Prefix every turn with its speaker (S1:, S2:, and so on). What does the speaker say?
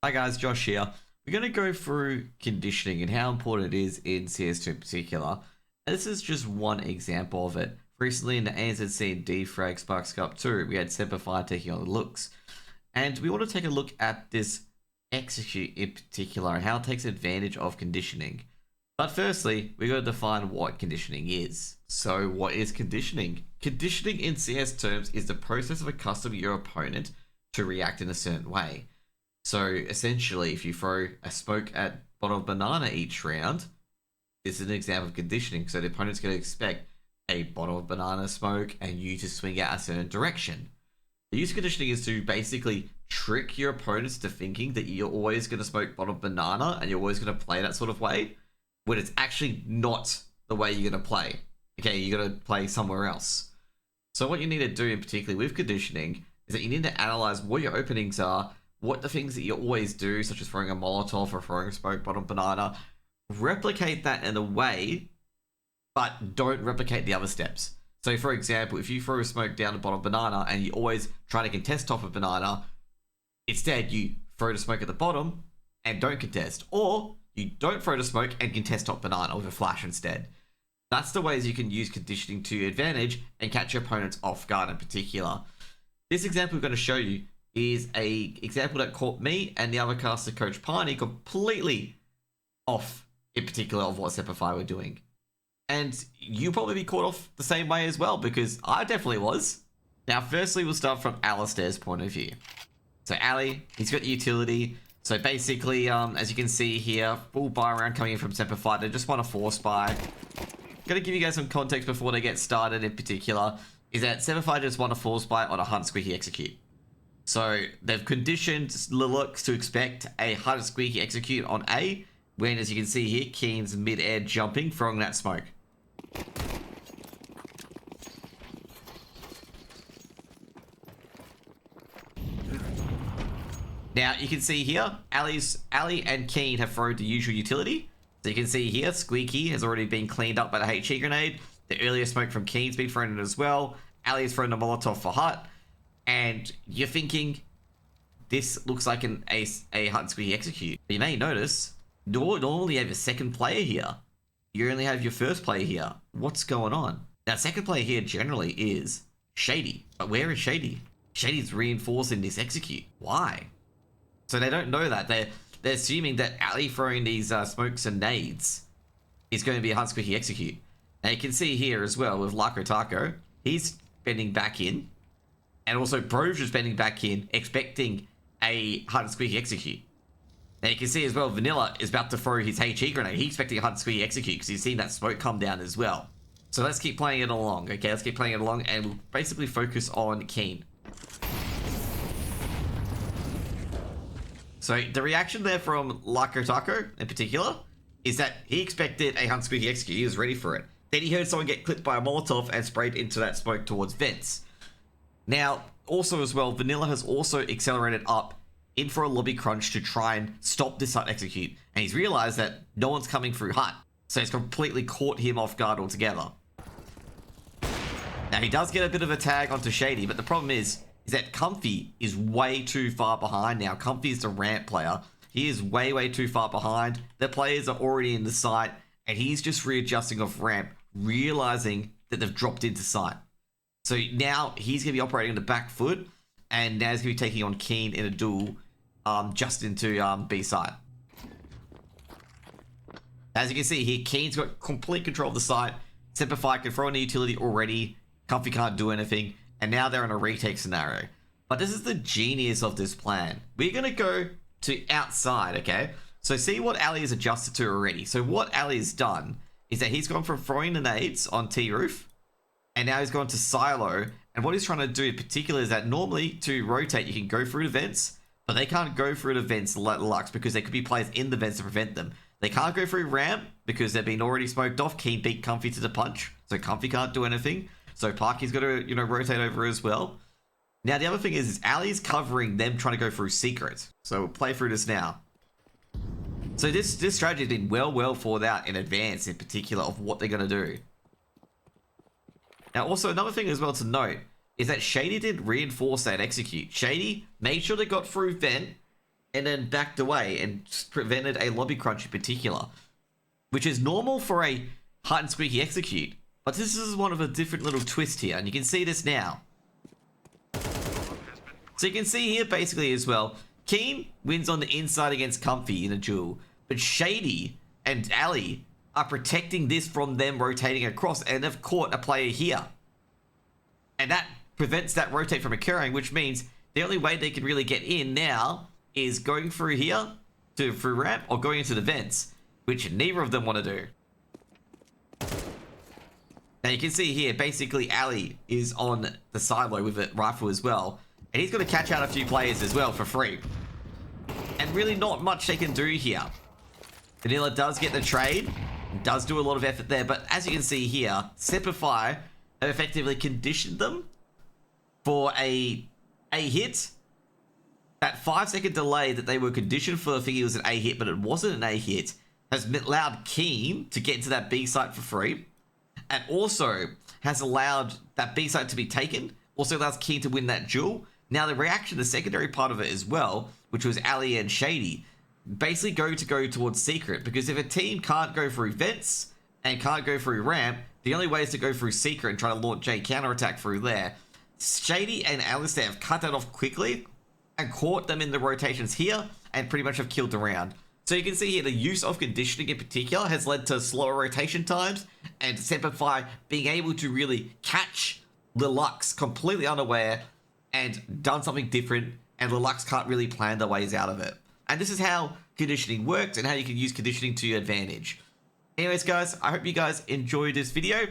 S1: Hi guys, Josh here. We're going to go through conditioning and how important it is in CS2 in particular. And this is just one example of it. Recently in the ANZC and DFRAG Sparks Cup 2, we had Semper Fi taking on the looks. And we want to take a look at this execute in particular and how it takes advantage of conditioning. But firstly, we got to define what conditioning is. So what is conditioning? Conditioning in CS terms is the process of accustoming your opponent to react in a certain way. So essentially, if you throw a smoke at bottom of banana each round, this is an example of conditioning. So the opponent's going to expect a bottom of banana smoke and you to swing out a certain direction. The use of conditioning is to basically trick your opponents to thinking that you're always going to smoke bottom of banana and you're always going to play that sort of way, when it's actually not the way you're going to play. Okay, you're going to play somewhere else. So what you need to do in particular with conditioning is that you need to analyze what your openings are, what the things that you always do, such as throwing a Molotov or throwing a smoke bottom banana, replicate that in a way, but don't replicate the other steps. So for example, if you throw a smoke down the bottom banana and you always try to contest top of banana, instead you throw the smoke at the bottom and don't contest, or you don't throw the smoke and contest top banana with a flash instead. That's the ways you can use conditioning to your advantage and catch your opponents off guard in particular. This example we're going to show you is a example that caught me and the other caster, Coach Piney, completely off in particular of what Semper Fi were doing. And you'll probably be caught off the same way as well, because I definitely was. Now, firstly, we'll start from Alistair's point of view. So Ali, he's got the utility. So basically, as you can see here, full buy round coming in from Semper Fi. They just want a force buy. Gotta give you guys some context before they get started in particular, is that Semper Fi just want a force buy on a hunt squeaky execute. So they've conditioned Lilux to expect a hard squeaky execute on A, when, as you can see here, Keen's mid-air jumping, throwing that smoke. Now, you can see here, Ali and Keen have thrown the usual utility. So you can see here, Squeaky has already been cleaned up by the HE grenade. The earlier smoke from Keen's been thrown in as well. Ali's thrown the Molotov for Hut. And you're thinking, this looks like a hut squeaky execute. But you may notice, normally you have a second player here. You only have your first player here. What's going on? Now, second player here generally is Shady. But where is Shady? Shady's reinforcing this execute. Why? So they don't know that. They're assuming that Ali throwing these smokes and nades is going to be a hut squeaky execute. Now you can see here as well with Laco Taco, he's bending back in. And also, Bro's just bending back in, expecting a hard and squeaky execute. Now you can see as well, Vanilla is about to throw his HE grenade. He's expecting a hard and squeaky execute because he's seen that smoke come down as well. So let's keep playing it along, okay? Let's keep playing it along and we'll basically focus on Keen. So the reaction there from Laco Taco in particular is that he expected a hunt squeaky execute. He was ready for it. Then he heard someone get clipped by a Molotov and sprayed into that smoke towards vents. Now, also as well, Vanilla has also accelerated up in for a lobby crunch to try and stop this hut execute. And he's realized that no one's coming through hut. So it's completely caught him off guard altogether. Now, he does get a bit of a tag onto Shady, but the problem is that Comfy is way too far behind now. Comfy is the ramp player. He is way too far behind. The players are already in the site, and he's just readjusting off ramp, realizing that they've dropped into site. So now he's going to be operating on the back foot, and now he's going to be taking on Keen in a duel just into B side. As you can see here, Keen's got complete control of the site. Semper Fi can throw in the utility already. Comfy can't do anything, and now they're in a retake scenario. But this is the genius of this plan. We're going to go to outside, okay? So see what Ali has adjusted to already. So what Ali has done is that he's gone from throwing the nades on T-roof, and now he's gone to silo. And what he's trying to do in particular is that normally to rotate, you can go through the vents, but they can't go through the vents Lux because there could be players in the vents to prevent them. They can't go through ramp because they've been already smoked off. Keen beat Comfy to the punch, so Comfy can't do anything. So Parky's got to, rotate over as well. Now the other thing is Ali's covering them trying to go through secret. So we'll play through this now. So this strategy has been well thought out in advance, in particular of what they're going to do. Now, also, another thing as well to note is that Shady did reinforce that execute. Shady made sure they got through vent, and then backed away and prevented a lobby crunch in particular, which is normal for a hide and squeaky execute. But this is one of a different little twist here, and you can see this now. So you can see here basically as well, Keen wins on the inside against Comfy in a duel, but Shady and Ali are protecting this from them rotating across, and have caught a player here. And that prevents that rotate from occurring, which means the only way they can really get in now is going through here, through ramp, or going into the vents, which neither of them want to do. Now you can see here, basically Ali is on the silo with a rifle as well, and he's going to catch out a few players as well for free. And really not much they can do here. Vanilla does get the trade, does do a lot of effort there, but as you can see here, Simplify have effectively conditioned them for a hit. That 5-second delay that they were conditioned for, thinking it was an A hit, but it wasn't an A hit, has allowed Keen to get into that B site for free, and also has allowed that B site to be taken, also allows Keen to win that duel. Now the reaction, the secondary part of it as well, which was Ali and Shady, basically go towards Secret, because if a team can't go through vents and can't go through ramp, the only way is to go through Secret and try to launch a counterattack through there. Shady and Alistair have cut that off quickly and caught them in the rotations here and pretty much have killed the round. So you can see here the use of conditioning in particular has led to slower rotation times and Simplify being able to really catch Lilux completely unaware and done something different, and Lilux can't really plan their ways out of it. And this is how conditioning works and how you can use conditioning to your advantage. Anyways guys, I hope you guys enjoyed this video.